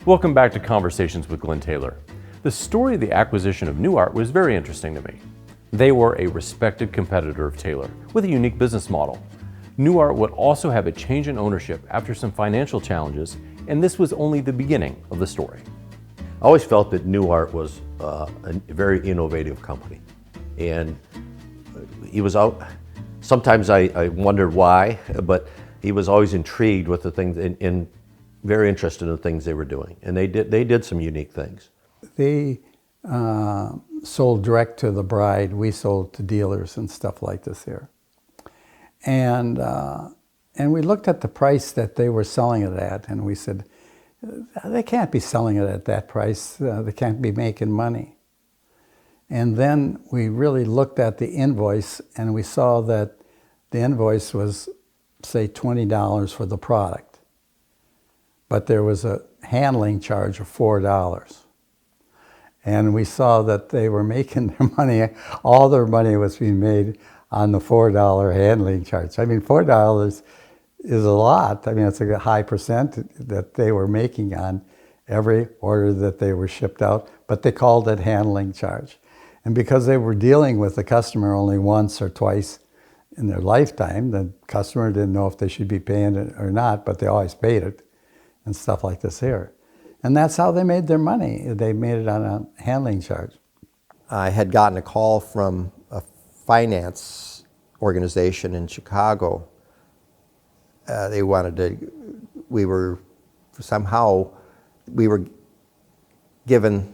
Welcome back to Conversations with Glen Taylor. The story of the acquisition of NuArt was very interesting to me. They were a respected competitor of Taylor with a unique business model. NuArt would also have a change in ownership after some financial challenges, and this was only the beginning of the story. I always felt that NuArt was a very innovative company, and he was out. Sometimes I wondered why, but he was always intrigued with the things and very interested in the things they were doing, and they did some unique things. They sold direct to the bride. We sold to dealers and stuff like this here, and we looked at the price that they were selling it at, and we said, they can't be selling it at that price. They can't be making money. And then we really looked at the invoice, and we saw that the invoice was, say, $20 for the product. But there was a handling charge of $4. And we saw that they were making their money, all their money was being made on the $4 handling charge. I mean, $4 is a lot. I mean, it's a high percent that they were making on every order that they were shipped out, but they called it handling charge. And because they were dealing with the customer only once or twice in their lifetime, the customer didn't know if they should be paying it or not, but they always paid it and stuff like this here. And that's how they made their money. They made it on a handling charge. I had gotten a call from a finance organization in Chicago. They wanted to, we were given,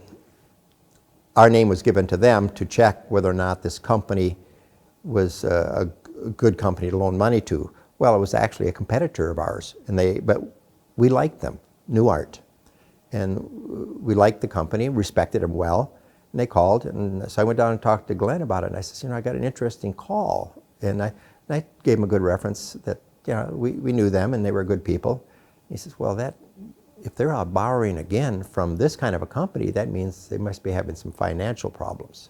our name was given to them to check whether or not this company was a good company to loan money to. Well, it was actually a competitor of ours, but we liked them, NuArt. And we liked the company, respected them well, and they called, and so I went down and talked to Glenn about it, and I said, I got an interesting call. And I gave him a good reference that, we knew them and they were good people. He says, well, if they're out borrowing again from this kind of a company, that means they must be having some financial problems.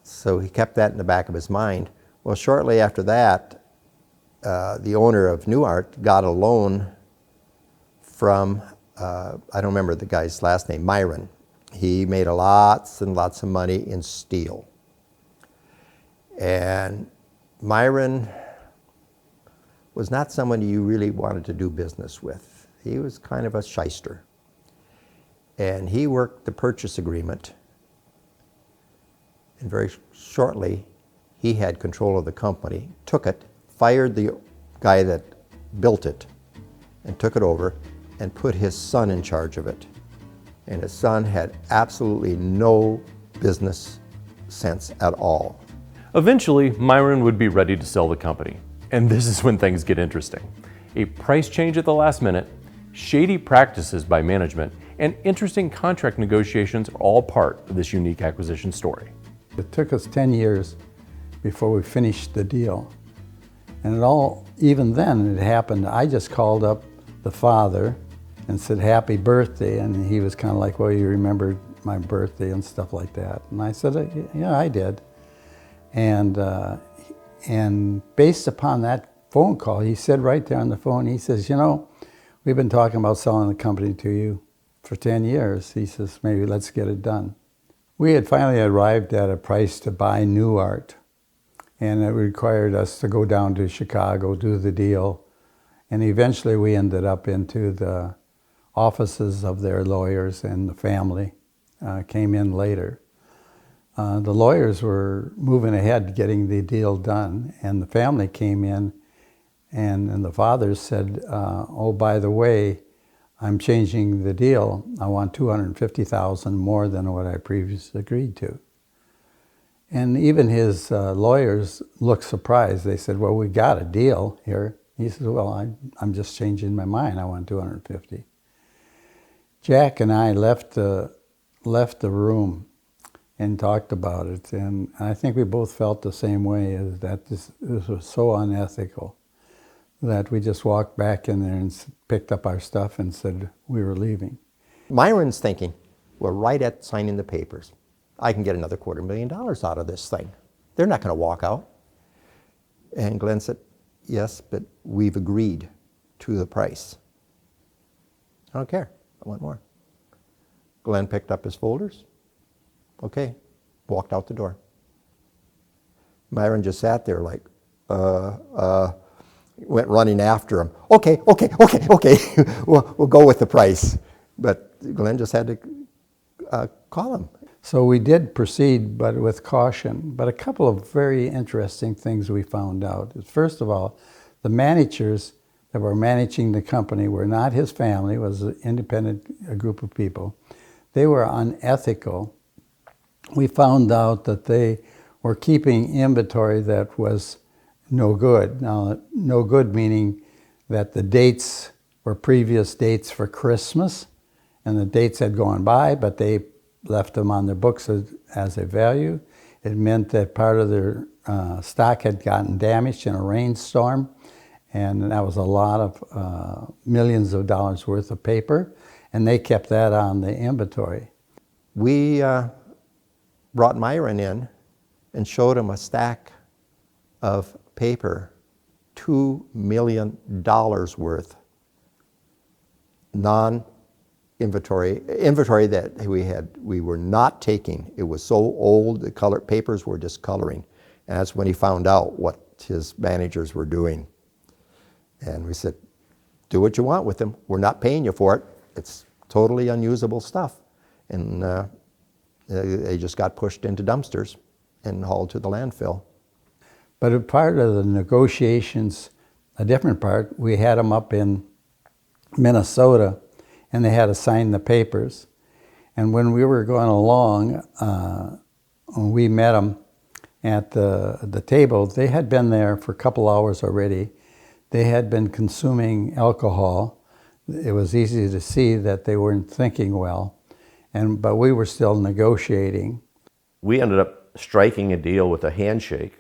So he kept that in the back of his mind. Well, shortly after that, the owner of NuArt got a loan from, I don't remember the guy's last name, Myron. He made lots and lots of money in steel. And Myron was not someone you really wanted to do business with. He was kind of a shyster. And he worked the purchase agreement, and very shortly he had control of the company, took it, fired the guy that built it, and took it over and put his son in charge of it. And his son had absolutely no business sense at all. Eventually, Myron would be ready to sell the company. And this is when things get interesting. A price change at the last minute, shady practices by management, and interesting contract negotiations are all part of this unique acquisition story. It took us 10 years before we finished the deal. And even then it happened, I just called up the father and said, happy birthday. And he was kind of like, well, you remembered my birthday and stuff like that. And I said, yeah, I did. And based upon that phone call, he said right there on the phone, he says, we've been talking about selling the company to you for 10 years. He says, maybe let's get it done. We had finally arrived at a price to buy NuArt, and it required us to go down to Chicago, do the deal. And eventually we ended up into the offices of their lawyers, and the family came in later. The lawyers were moving ahead getting the deal done, and the family came in, and the father said, oh, by the way, I'm changing the deal. I want $250,000 more than what I previously agreed to. And even his lawyers looked surprised. They said, well, we got a deal here. He said, well, I'm just changing my mind. I want $250,000. Jack and I left the room and talked about it, and I think we both felt the same way, is that this was so unethical that we just walked back in there and picked up our stuff and said we were leaving. Myron's thinking, we're right at signing the papers. I can get another $250,000 out of this thing. They're not going to walk out. And Glenn said, yes, but we've agreed to the price. I don't care. I want more. Glenn picked up his folders. Okay, walked out the door. Myron just sat there like, went running after him. Okay, we'll go with the price. But Glenn just had to call him. So we did proceed, but with caution. But a couple of very interesting things we found out. First of all, the managers that were managing the company were not his family, it was an independent group of people. They were unethical. We found out that they were keeping inventory that was no good. Now, no good meaning that the dates were previous dates for Christmas, and the dates had gone by, but they left them on their books as a value. It meant that part of their stock had gotten damaged in a rainstorm, and that was a lot of millions of dollars worth of paper, and they kept that on the inventory. We brought Myron in and showed him a stack of paper, $2 million worth, inventory that we were not taking. It was so old, the papers were discoloring. And that's when he found out what his managers were doing. And we said, do what you want with them. We're not paying you for it. It's totally unusable stuff. And they just got pushed into dumpsters and hauled to the landfill. But a part of the negotiations, a different part, we had them up in Minnesota, and they had to sign the papers. And when we were going along, when we met them at the table, they had been there for a couple hours already. They had been consuming alcohol. It was easy to see that they weren't thinking well, but we were still negotiating. We ended up striking a deal with a handshake,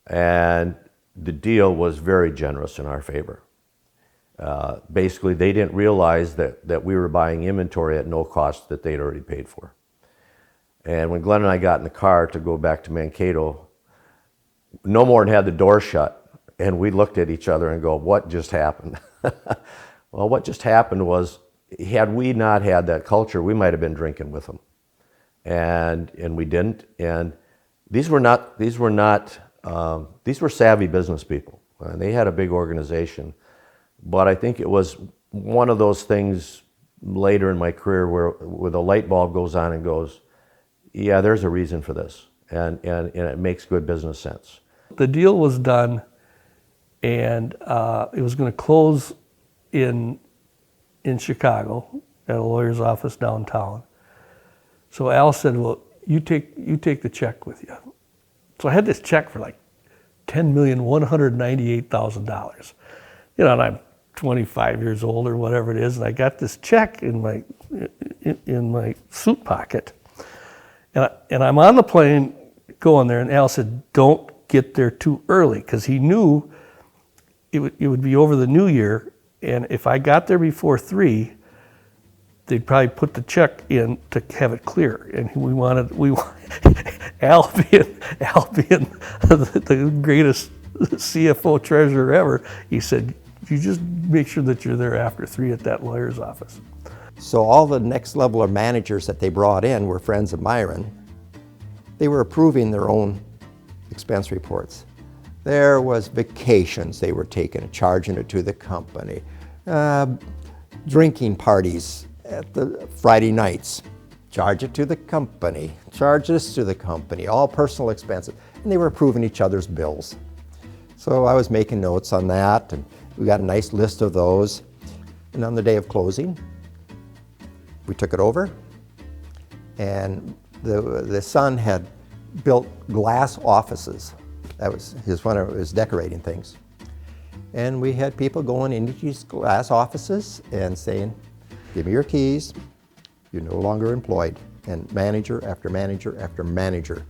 and the deal was very generous in our favor. Basically, they didn't realize that we were buying inventory at no cost that they'd already paid for. And when Glenn and I got in the car to go back to Mankato, no more than had the door shut, and we looked at each other and go, what just happened? Well, what just happened was, had we not had that culture, we might have been drinking with them. And we didn't. And these were savvy business people. And they had a big organization. But I think it was one of those things later in my career where the light bulb goes on and goes, yeah, there's a reason for this. And it makes good business sense. The deal was done, and it was going to close in Chicago at a lawyer's office downtown. So Al said, well, you take the check with you. So I had this check for like $10,198,000. You know, and I'm 25 years old or whatever it is, and I got this check in my suit pocket. And I'm on the plane going there, and Al said, don't get there too early, because he knew it would be over the new year, and if I got there before 3, they'd probably put the check in to have it clear. And we wanted Al being the greatest CFO treasurer ever, he said, you just make sure that you're there after 3 at that lawyer's office. So all the next level of managers that they brought in were friends of Myron. They were approving their own expense reports. There was vacations they were taking, charging it to the company. Drinking parties at the Friday nights, charge it to the company, charge this to the company, all personal expenses. And they were approving each other's bills. So I was making notes on that, and we got a nice list of those. And on the day of closing, we took it over, and the son had built glass offices. That was one of his decorating things. And we had people going into these glass offices and saying, give me your keys, you're no longer employed. And manager after manager after manager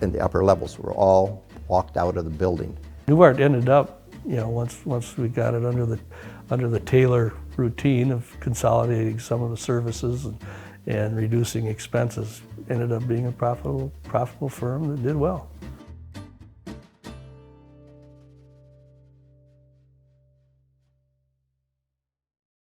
in the upper levels were all walked out of the building. NuArt ended up, you know, once we got it under the Taylor routine of consolidating some of the services and reducing expenses, ended up being a profitable firm that did well.